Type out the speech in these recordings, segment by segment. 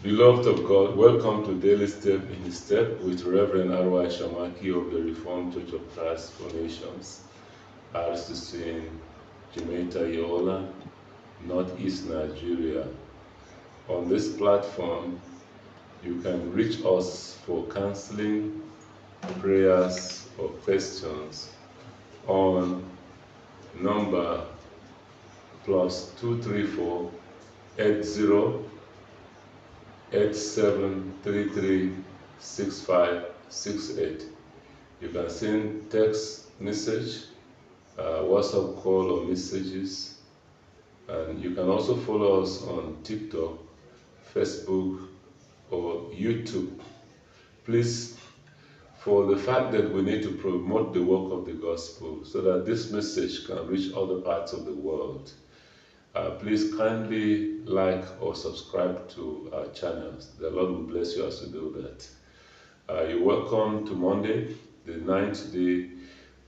Beloved of God, welcome to Daily Step in the Step with Reverend R.Y. Shamaki of the Reformed Church of Christ for Nations, RCC in Jamaica, Yola, Northeast Nigeria. On this platform, you can reach us for counseling, prayers, or questions on number +234 87336568. You can send text message, WhatsApp call or messages, and you can also follow us on TikTok, Facebook, or YouTube. Please, for the fact that we need to promote the work of the gospel so that this message can reach other parts of the world, please kindly like or subscribe to our channels. The Lord will bless you as you do that. You're welcome to Monday, the 9th day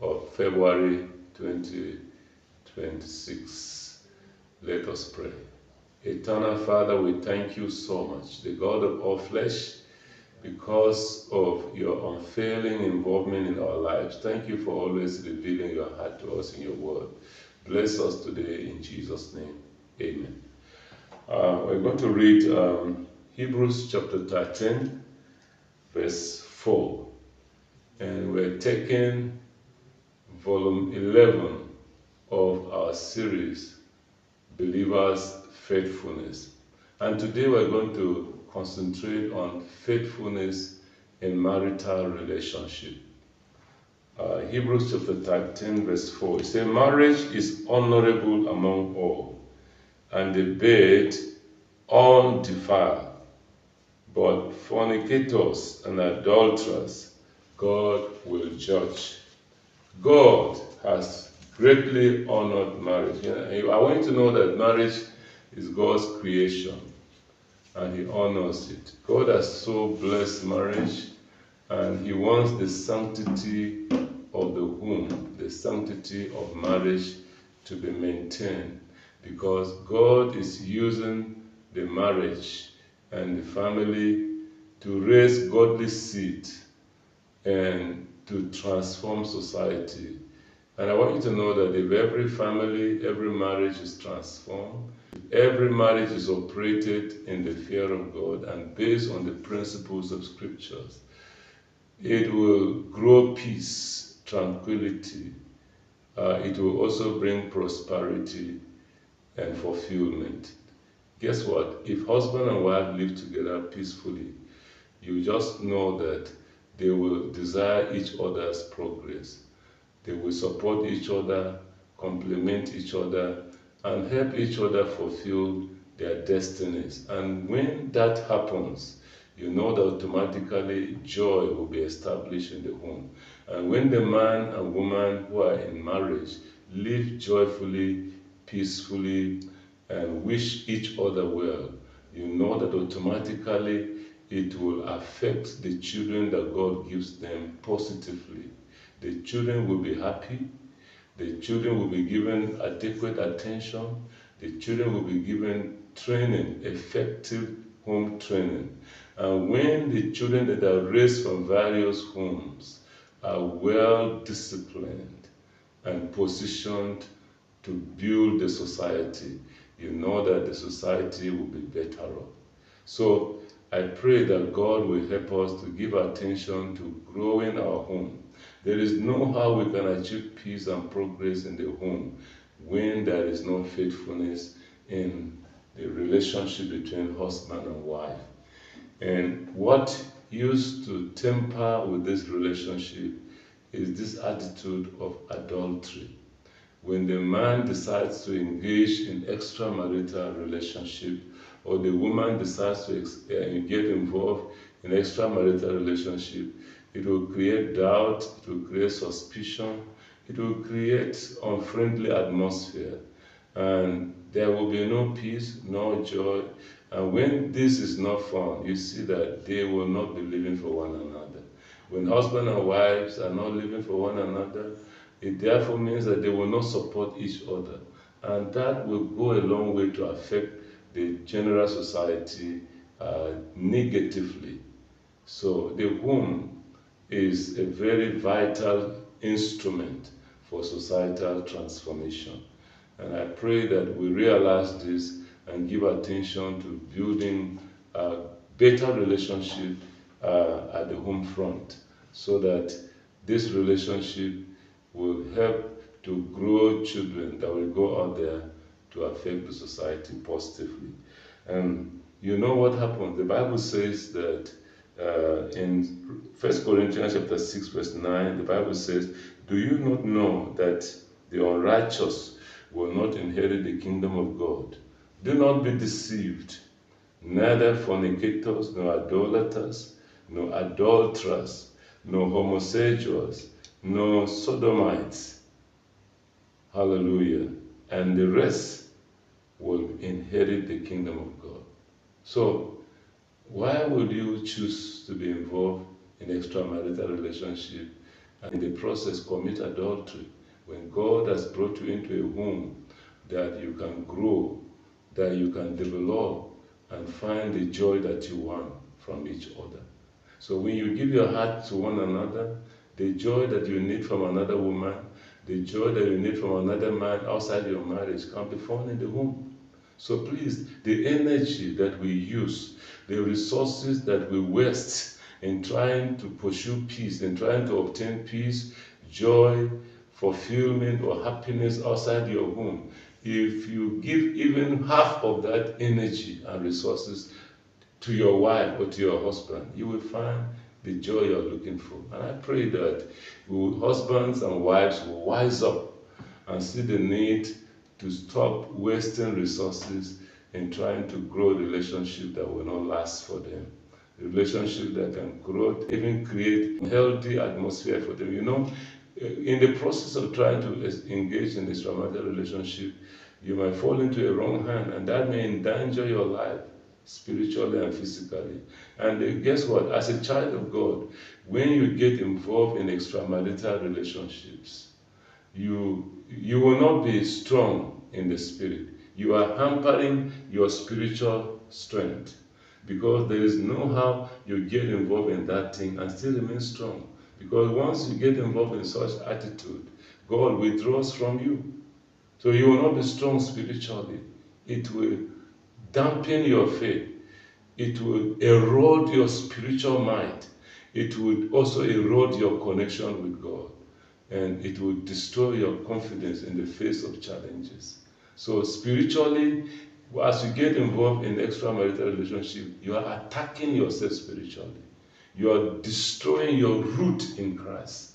of February 2026. Let us pray. Eternal Father, we thank you so much, the God of all flesh, because of your unfailing involvement in our lives. Thank you for always revealing your heart to us in your word. Bless us today in Jesus' name. Amen. We're going to read Hebrews chapter 13, verse 4. And we're taking volume 11 of our series, Believers' Faithfulness. And today we're going to concentrate on faithfulness in marital relationship. Hebrews chapter 13, verse 4. It says, marriage is honorable among all, and the bed undefiled. But fornicators and adulterers, God will judge. God has greatly honored marriage. I want you to know that marriage is God's creation, and He honors it. God has so blessed marriage, and He wants the sanctity of the home, the sanctity of marriage to be maintained, because God is using the marriage and the family to raise godly seed and to transform society. And I want you to know that if every family, every marriage is transformed, every marriage is operated in the fear of God and based on the principles of scriptures, it will grow peace, tranquility. It will also bring prosperity and fulfillment. Guess what? If husband and wife live together peacefully, you just know that they will desire each other's progress. They will support each other, complement each other, and help each other fulfill their destinies. And when that happens, you know that automatically joy will be established in the home. And when the man and woman who are in marriage live joyfully, peacefully, and wish each other well, you know that automatically it will affect the children that God gives them positively. The children will be happy. The children will be given adequate attention. The children will be given training, effective home training. And when the children that are raised from various homes are well disciplined and positioned to build the society, you know that the society will be better off. So I pray that God will help us to give attention to growing our home. There is no how we can achieve peace and progress in the home when there is no faithfulness in the relationship between husband and wife. And what used to temper with this relationship is this attitude of adultery. When the man decides to engage in extramarital relationship, or the woman decides to get involved in extramarital relationship, it will create doubt, it will create suspicion, it will create unfriendly atmosphere, and there will be no peace, no joy. And when this is not found, you see that they will not be living for one another. When husband and wives are not living for one another, it therefore means that they will not support each other. And that will go a long way to affect the general society negatively. So the home is a very vital instrument for societal transformation. And I pray that we realize this and give attention to building a better relationship at the home front so that this relationship will help to grow children that will go out there to affect the society positively. And you know what happened? The Bible says that in 1 Corinthians chapter 6, verse 9, the Bible says, "Do you not know that the unrighteous will not inherit the kingdom of God? Do not be deceived. Neither fornicators, nor idolaters, nor adulterers, nor homosexuals, nor sodomites, hallelujah, and the rest will inherit the kingdom of God." So, why would you choose to be involved in extramarital relationship and in the process commit adultery when God has brought you into a home that you can grow, that you can develop and find the joy that you want from each other? So when you give your heart to one another, the joy that you need from another woman, the joy that you need from another man outside your marriage can be found in the home. So please, the energy that we use, the resources that we waste in trying to pursue peace, in trying to obtain peace, joy, fulfillment, or happiness outside your home, if you give even half of that energy and resources to your wife or to your husband, you will find the joy you're looking for. And I pray that husbands and wives will wise up and see the need to stop wasting resources in trying to grow a relationship that will not last for them. A relationship that can grow, even create a healthy atmosphere for them. You know, in the process of trying to engage in this romantic relationship, you might fall into a wrong hand, and that may endanger your life spiritually and physically. And guess what? As a child of God, when you get involved in extramarital relationships, you will not be strong in the spirit. You are hampering your spiritual strength because there is no how you get involved in that thing and still remain strong. Because once you get involved in such attitude, God withdraws from you. So you will not be strong spiritually. It will dampen your faith. It will erode your spiritual might. It will also erode your connection with God. And it will destroy your confidence in the face of challenges. So spiritually, as you get involved in extramarital relationship, you are attacking yourself spiritually. You are destroying your root in Christ.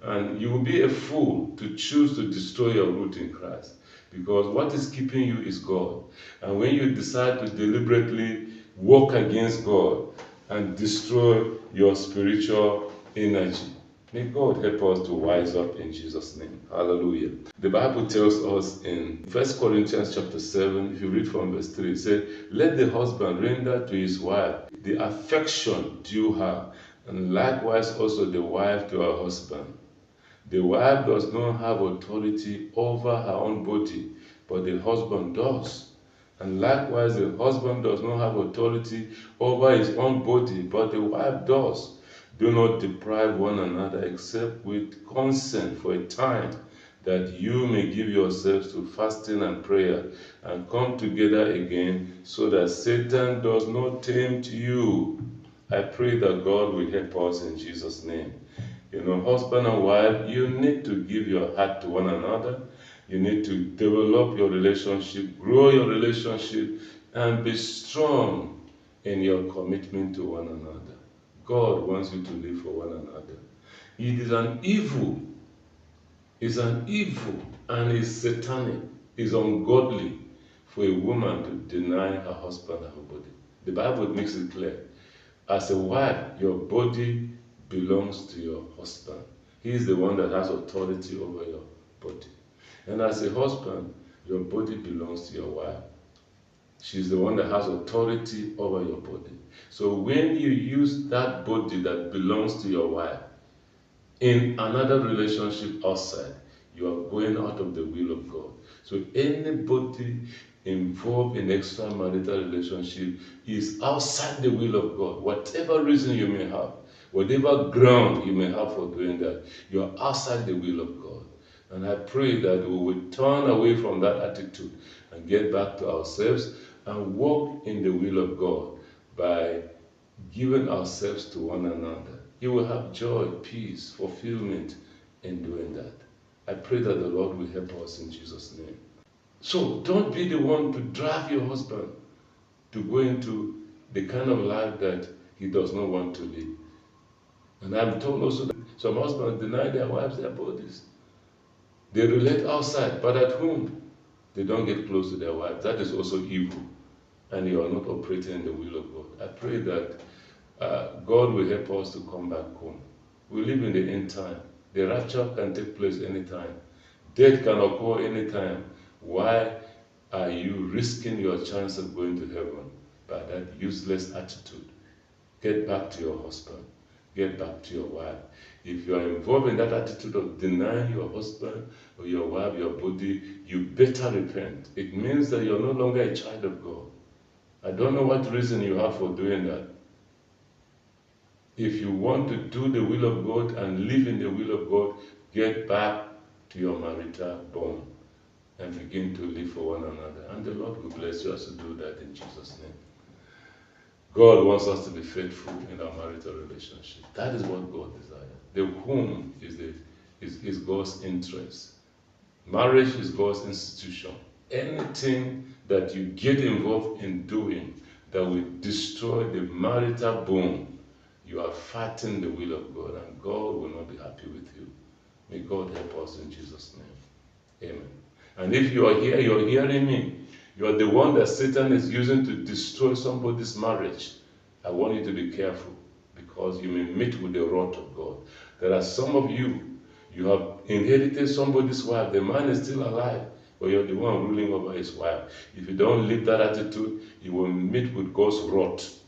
And you will be a fool to choose to destroy your root in Christ. Because what is keeping you is God. And when you decide to deliberately work against God and destroy your spiritual energy, may God help us to wise up in Jesus' name. Hallelujah. The Bible tells us in 1 Corinthians chapter 7, if you read from verse 3, it says, "Let the husband render to his wife the affection due her, and likewise also the wife to her husband. The wife does not have authority over her own body, but the husband does. And likewise, the husband does not have authority over his own body, but the wife does. Do not deprive one another except with consent for a time, that you may give yourselves to fasting and prayer, and come together again, so that Satan does not tempt you." I pray that God will help us in Jesus' name. You know, husband and wife, you need to give your heart to one another. You need to develop your relationship, grow your relationship, and be strong in your commitment to one another. God wants you to live for one another. It is an evil. It's an evil and it's satanic. It's ungodly for a woman to deny her husband her body. The Bible makes it clear. As a wife, your body belongs to your husband. He is the one that has authority over your body. And as a husband, your body belongs to your wife. She's the one that has authority over your body. So when you use that body that belongs to your wife in another relationship outside, you are going out of the will of God. So anybody, involved in extramarital relationship is outside the will of God. Whatever reason you may have, whatever ground you may have for doing that, you are outside the will of God. And I pray that we will turn away from that attitude and get back to ourselves and walk in the will of God by giving ourselves to one another. You will have joy, peace, fulfillment in doing that. I pray that the Lord will help us in Jesus' name. So don't be the one to drive your husband to go into the kind of life that he does not want to live. And I'm told also that some husbands deny their wives their bodies. They relate outside, but at home, they don't get close to their wives. That is also evil. And you are not operating in the will of God. I pray that God will help us to come back home. We live in the end time. The rapture can take place anytime. Death can occur anytime. Why are you risking your chance of going to heaven by that useless attitude? Get back to your husband. Get back to your wife. If you are involved in that attitude of denying your husband or your wife your body, you better repent. It means that you're no longer a child of God. I don't know what reason you have for doing that. If you want to do the will of God and live in the will of God, get back to your marital bond and begin to live for one another. And the Lord will bless you as you do that in Jesus' name. God wants us to be faithful in our marital relationship. That is what God desires. The home is God's interest. Marriage is God's institution. Anything that you get involved in doing that will destroy the marital bond, you are fighting the will of God, and God will not be happy with you. May God help us in Jesus' name. Amen. And if you are here, you're hearing me, you are the one that Satan is using to destroy somebody's marriage. I want you to be careful, because you may meet with the wrath of God. There are some of you, you have inherited somebody's wife. The man is still alive, but you're the one ruling over his wife. If you don't live that attitude, you will meet with God's wrath.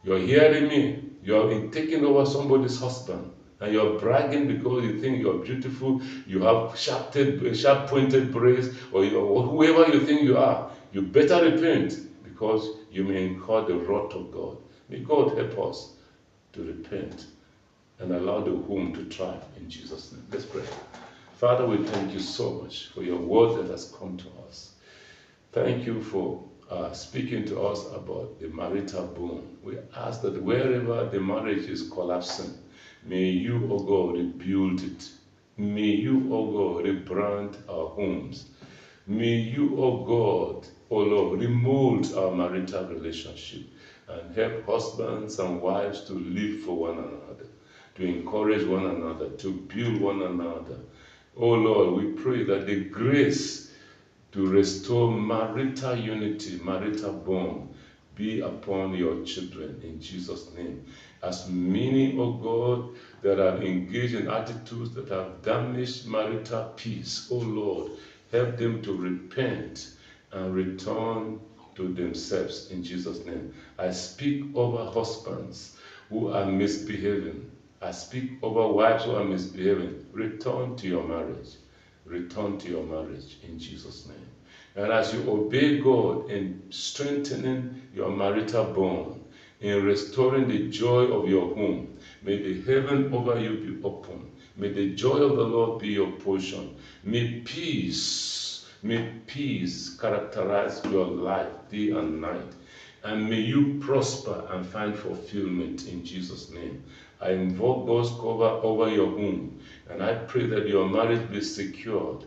You're hearing me? You're taking over somebody's husband, and you're bragging because you think you're beautiful, you have sharp-pointed braids, or whoever you think you are. You better repent, because you may incur the wrath of God. May God help us to repent and allow the home to thrive in Jesus' name. Let's pray. Father, we thank you so much for your word that has come to us. Thank you for speaking to us about the marital bond. We ask that wherever the marriage is collapsing, may you, O God, rebuild it. May you, O God, rebrand our homes. May you, O God, O Lord, remold our marital relationship and help husbands and wives to live for one another, to encourage one another, to build one another. O Lord, we pray that the grace to restore marital unity, marital bond, be upon your children in Jesus' name. As many, O God, that are engaged in attitudes that have damaged marital peace, O Lord, help them to repent and return to themselves in Jesus' name. I speak over husbands who are misbehaving. I speak over wives who are misbehaving. Return to your marriage. Return to your marriage in Jesus' name. And as you obey God in strengthening your marital bond, in restoring the joy of your home, may the heaven over you be open. May the joy of the Lord be your portion. May peace characterize your life day and night. And may you prosper and find fulfillment in Jesus' name. I invoke God's cover over your home, and I pray that your marriage be secured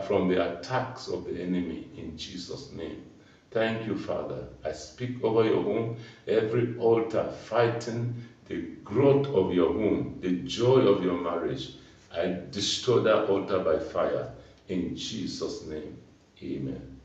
from the attacks of the enemy in Jesus' name. Thank you, Father. I speak over your home, every altar fighting the growth of your home, the joy of your marriage. I destroy that altar by fire in Jesus' name. Amen.